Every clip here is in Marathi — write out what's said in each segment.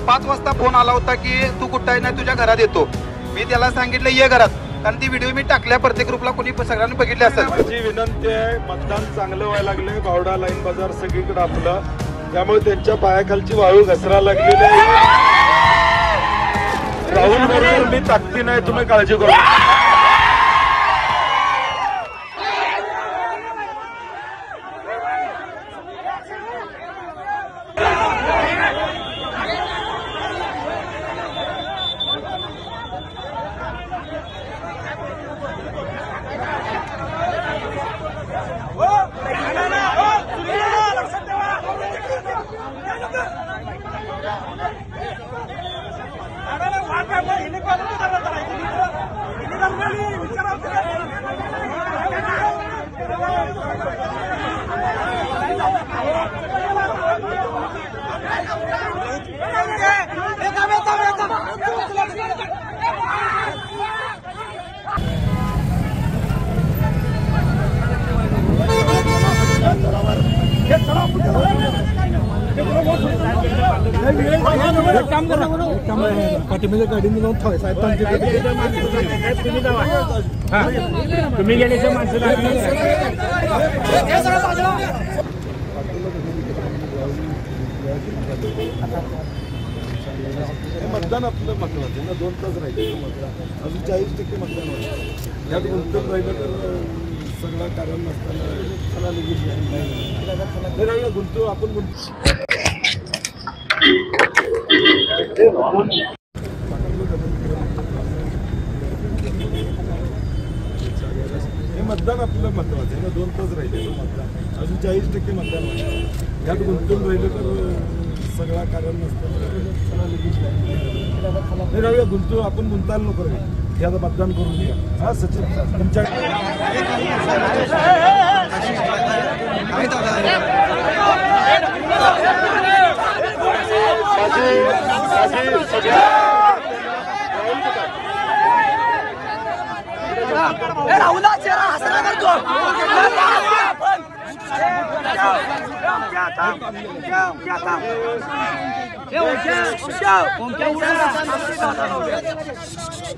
5 वाजता फोन आला होता की तू कुठं आहे, नाही तुझ्या घरात येतो. मी त्याला सांगितलं ये घरात, कारण ती व्हिडिओ मी टाकल्या प्रत्येक ग्रुपला, कोणी सगळ्यांनी बघितली असेल. माझी विनंती आहे, मतदान चांगलं व्हायला लागले, बावडा लाईन बाजार सगळीकडे आपलं, त्यामुळे त्यांच्या पायाखालची वाळू घसरा लागलेली आहे. राहुल बरोबर मी ताकदी नाही, तुम्ही काळजी करू. पाठीमध्ये गाडीने जाऊन साहेब तुम्ही गेल्याच्या माणसाला मतदान आपलं महत्वाचं आहे ना. 2 तास राहिले मतदान, अजून 40% मतदान व्हायचं. यात गुंतून राहिलं तर सगळं कारण नसताना लगेच गुंतू आपण हे मतदान आपलं महत्वाचं आहे ना. 2 तास राहिले मतदान, अजून 40% मतदान व्हायचं. यात गुंतून राहिलं तर सगळा कारण नसताना लगेच गुंतू आपण गुंतायला नको रे. हे आता मतदान करून घ्या. हा सचिन तुमच्या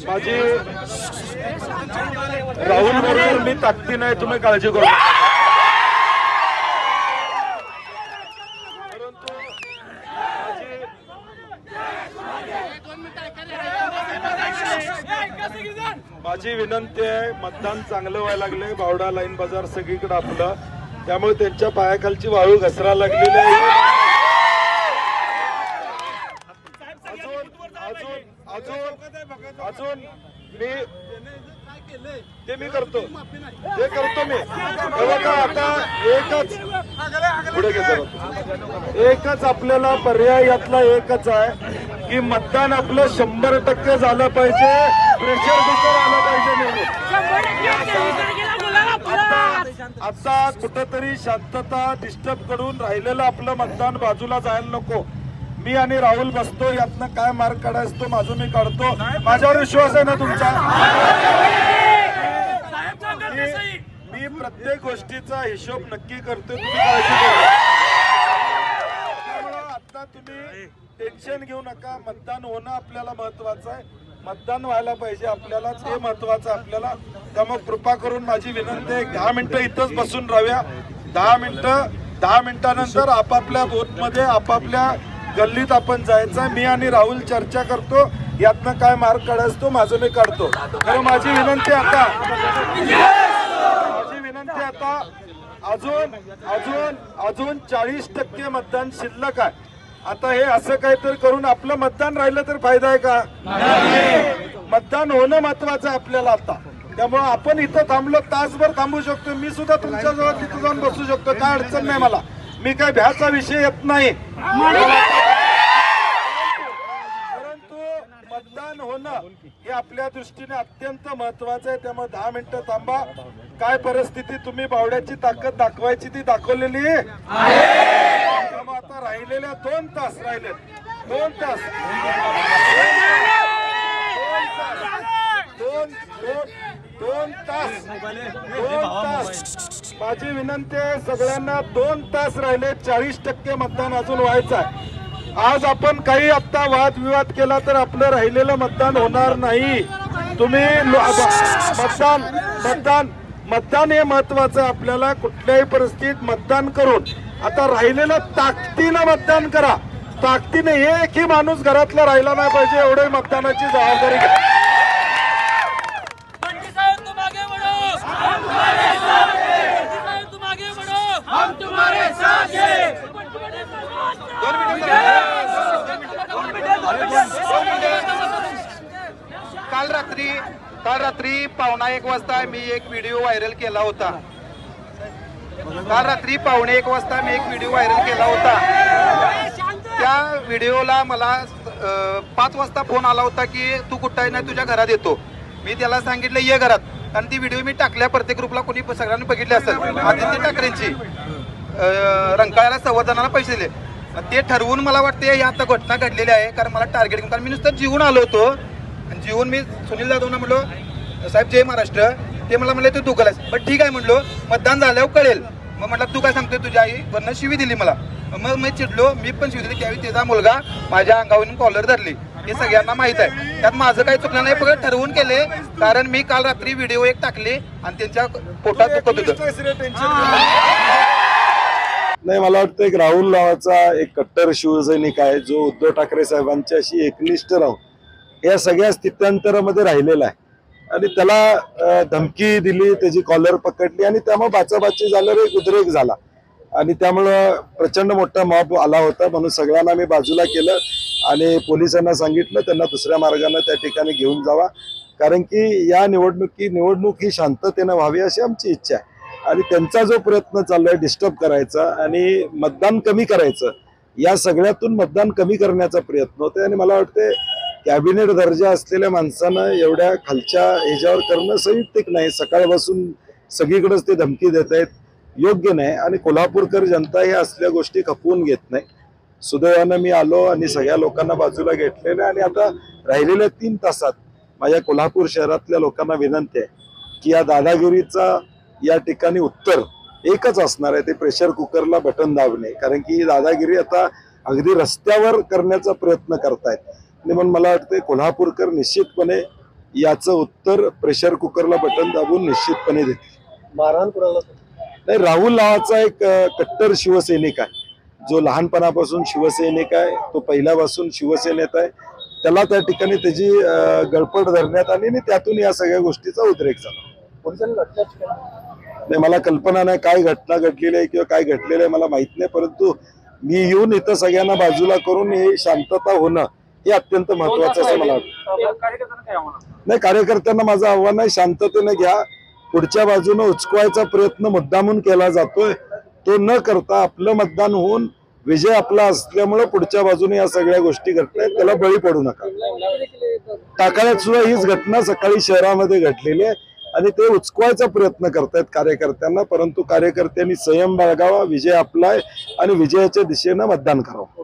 माझी राहुल बरोबर मी ताकदी नाही, तुम्ही काळजी करू. माझी विनंती आहे, मतदान चांगलं व्हायला लागले, बावडा लाईन बाजार सगळीकडे आपलं, त्यामुळे त्यांच्या पायाखालची वाळू घसरा लागलेली आहे. अजून मी करतो, ते करतो मी. बघा आता एकच आपल्याला पर्याय यातला एकच आहे की मतदान आपलं 100% झालं पाहिजे, प्रेशर कुकर आलं पाहिजे. आता कुठंतरी शांतता डिस्टर्ब करून राहिलेलं आपलं मतदान बाजूला जायला नको. मी आणि राहुल बसतो, यातनं काय मार्ग काढायचं तो माझं मी काढतो. माझ्यावर विश्वास आहे ना तुमचा? मी प्रत्येक गोष्टीचा हिशोब नक्की करतोय, तुम्ही काळजी करा. त्यामुळे आता तुम्ही टेन्शन घेऊ नका. मतदान होणं आपल्याला महत्वाचं आहे, मतदान व्हायला पाहिजे आपल्याला, ते महत्वाचं आपल्याला. त्यामुळे कृपा करून माझी विनंती आहे, 10 मिनिटं इथंच बसून राहूया. 10 मिनिटानंतर आपापल्या बूथमध्ये आपापल्या गल्लीत आपण जायचं. मी आणि राहुल चर्चा करतो, यातनं काय मार्ग काढायचं तो माझं मी काढतो. तर माझी विनंती आता अजून 40% मतदान शिल्लक आहे. आता हे असं काहीतरी करून आपलं मतदान राहिलं तर फायदा आहे का? मतदान होणं महत्वाचं आहे आपल्याला आता. त्यामुळे आपण इथं थांबलो, तासभर थांबू शकतो. मी सुद्धा तुमच्याजवळ तिथं जाऊन बसू शकतो, काय अडचण नाही मला. मी काय भ्याचा विषय येत नाही. परंतु मतदान होणं हे आपल्या दृष्टीने अत्यंत महत्वाचं आहे. त्यामुळे 10 मिनिटं थांबा. काय परिस्थिती, तुम्ही बावड्याची ताकद दाखवायची ती दाखवलेली आहे. त्यामुळे आता राहिलेल्या 2 तास राहिले, 2 तास माझी विनंती आहे सगळ्यांना, 2 तास राहिले, 40% मतदान अजून व्हायचं आहे. आज आपण काही आता वादविवाद केला तर आपलं राहिलेलं मतदान होणार नाही. तुम्ही मतदान हे महत्वाचं आहे. आपल्याला कुठल्याही परिस्थितीत मतदान करून आता राहिलेलं ताकदीनं मतदान करा. ताकदीने एकही माणूस घरातला राहिला नाही पाहिजे एवढी मतदानाची जबाबदारी घ्या. काल रात्री 1:15 वाजता मी एक व्हिडिओ व्हायरल केला होता. त्या व्हिडिओला मला 5 वाजता फोन आला होता की तू कुठं आहे, नाही तुझ्या घरात येतो. मी त्याला सांगितलं ये घरात, कारण ती व्हिडिओ मी टाकल्या प्रत्येक ग्रुपला, कोणी सगळ्यांनी बघितली असेल. आदित्य ठाकरेंची रंकाळ्याला संवर्धनाला पैसे दिले ते ठरवून मला वाटते ही आता घटना घडलेली आहे. कारण मला टार्गेट, कारण मी नुसतं जीवन आलो होतो आणि जीवन मी सुनील जाधवना म्हणलो साहेब जय महाराष्ट्र. ते मला म्हणले तू दुखलास, पण ठीक आहे म्हणलो, मतदान झाल्यावर कळेल. मग म्हटलं तू काय सांगतोय, तुझ्या आई वरनं शिवी दिली मला. मग मी चिडलो, मी पण शिवी दिली. त्यावेळी त्याचा मुलगा माझ्या अंगावरून कॉलर धरली, हे सगळ्यांना माहित आहे. त्यात माझं काही चुकलं नाही, फक्त ठरवून केले. कारण मी काल रात्री व्हिडिओ एक टाकले आणि त्यांच्या पोटात दुखत होतं. नाही, मला वाटतं एक राहुल नावाचा एक कट्टर शिवसैनिक आहे जो उद्धव ठाकरे साहेबांच्याशी एकनिष्ठ राहून या सगळ्या स्थित्यांतरामध्ये राहिलेला आहे. आणि त्याला धमकी दिली, त्याची कॉलर पकडली आणि त्यामुळे बाचाबाची झाल्यावर एक उद्रेक झाला आणि त्यामुळं प्रचंड मोठा मॉब आला होता. म्हणून सगळ्यांना मी बाजूला केलं आणि पोलिसांना सांगितलं त्यांना दुसऱ्या मार्गाने त्या ठिकाणी घेऊन जावा. कारण की या निवडणूक ही शांततेनं व्हावी अशी आमची इच्छा आहे. आणि त्यांचा जो प्रयत्न चाललाय डिस्टर्ब करायचा आणि मतदान कमी करायचं, या सगळ्यातून मतदान कमी करण्याचा प्रयत्न होतोय. आणि मला वाटते कॅबिनेट दर्जा असलेल्या माणसानं एवढ्या खालच्या ह्याच्यावर करणं संयुक्तिक नाही. सकाळपासून सगळीकडेच ते धमकी देत आहेत, योग्य नाही. आणि कोल्हापूरकर जनता या असल्या गोष्टी खपवून घेत नाही. सुदैवानं मी आलो आणि सगळ्या लोकांना बाजूला घेतलेलं. आणि आता राहिलेल्या 3 तासात माझ्या कोल्हापूर शहरातल्या लोकांना विनंती आहे की या दादागिरीचा या ठिकाणी उत्तर एकच असणार आहे, ते प्रेशर कुकरला बटन दाबणे. कारण की ही दादागिरी आता अगदी रस्त्यावर करण्याचा प्रयत्न करतायत. आणि म्हणून मला वाटतं कोल्हापूरकर निश्चितपणे याचं उत्तर प्रेशर कुकरला बटन दाबून निश्चितपणे देतील. मारहाण कुणाला नाही, राहुल नावाचा एक कट्टर शिवसैनिक आहे जो लहानपणापासून शिवसैनिक आहे. तो पहिल्यापासून शिवसेनेत आहे. त्याला त्या ठिकाणी त्याची गळपट धरण्यात आली आणि त्यातून या सगळ्या गोष्टीचा उद्रेक झाला. नाही, मला कल्पना नाही काय घटना घडलेली आहे किंवा काय घडलेलं आहे मला माहित नाही. परंतु मी येऊन इथं सगळ्यांना बाजूला करून हे शांतता होणं हे अत्यंत महत्वाचं असं मला वाटतं. नाही, कार्यकर्त्यांना माझं आव्हान आहे शांततेने घ्या. पुढच्या बाजूने उचकवायचा प्रयत्न मुद्दामून केला जातोय, तो न करता आपलं मतदान होऊन विजय आपला असल्यामुळे पुढच्या बाजूने या सगळ्या गोष्टी घडतायत, त्याला बळी पडू नका. टाकळ्यात सुद्धा हीच घटना सकाळी शहरामध्ये घडलेली आहे आणि ते उचकवायचा प्रयत्न करतायत कार्यकर्त्यांना. परंतु कार्यकर्त्यांनी संयम बाळगावा, विजय आपला आहे आणि विजयाच्या दिशेनं मतदान करावं.